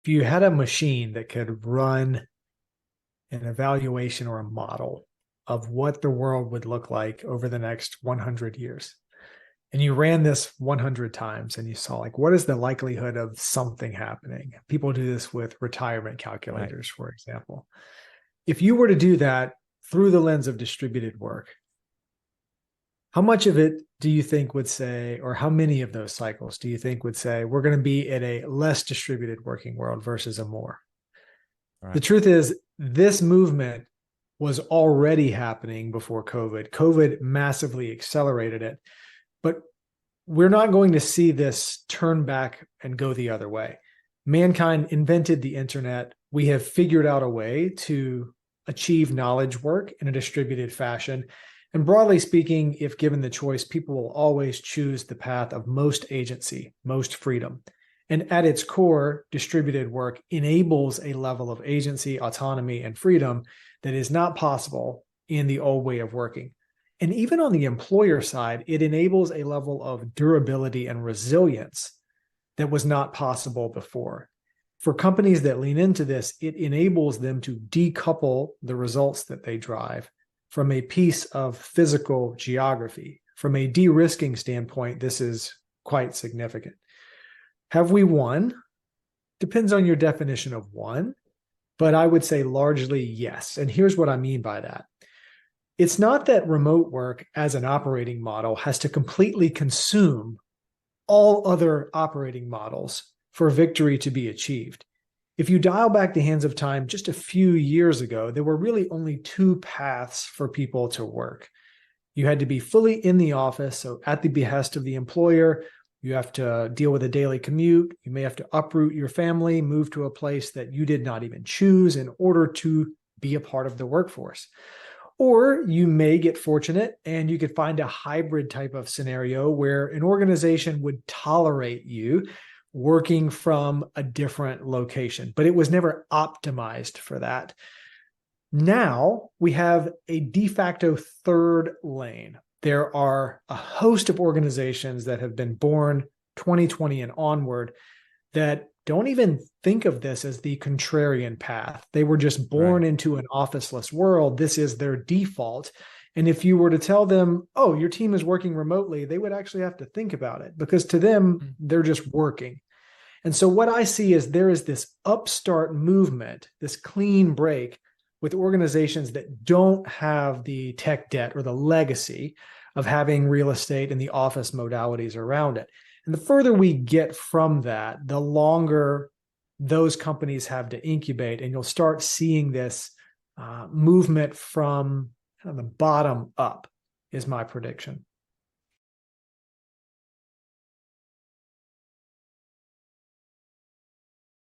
if you had a machine that could run an evaluation or a model of what the world would look like over the next 100 years, and you ran this 100 times and you saw like, what is the likelihood of something happening? People do this with retirement calculators, for example. If you were to do that through the lens of distributed work, how much of it do you think would say, or how many of those cycles do you think would say, we're going to be in a less distributed working world versus a more? Right. The truth is, this movement was already happening before COVID. COVID massively accelerated it. But we're not going to see this turn back and go the other way. Mankind invented the internet. We have figured out a way to achieve knowledge work in a distributed fashion. And broadly speaking, if given the choice, people will always choose the path of most agency, most freedom. And at its core, distributed work enables a level of agency, autonomy, and freedom that is not possible in the old way of working. And even on the employer side, it enables a level of durability and resilience that was not possible before. For companies that lean into this, it enables them to decouple the results that they drive from a piece of physical geography. From a de-risking standpoint, this is quite significant. Have we won? Depends on your definition of won, but I would say largely yes. And here's what I mean by that. It's not that remote work as an operating model has to completely consume all other operating models for victory to be achieved. If you dial back the hands of time just a few years ago, there were really only two paths for people to work. You had to be fully in the office, so at the behest of the employer. You have to deal with a daily commute. You may have to uproot your family, move to a place that you did not even choose in order to be a part of the workforce. Or you may get fortunate and you could find a hybrid type of scenario where an organization would tolerate you working from a different location, but it was never optimized for that. Now we have a de facto third lane. There are a host of organizations that have been born 2020 and onward that don't even think of this as the contrarian path. They were just born into an officeless world. This is their default. And if you were to tell them, oh, your team is working remotely, they would actually have to think about it because to them, they're just working. And so what I see is there is this upstart movement, this clean break with organizations that don't have the tech debt or the legacy of having real estate and the office modalities around it. And the further we get from that, the longer those companies have to incubate, and you'll start seeing this movement from kind of the bottom up, is my prediction.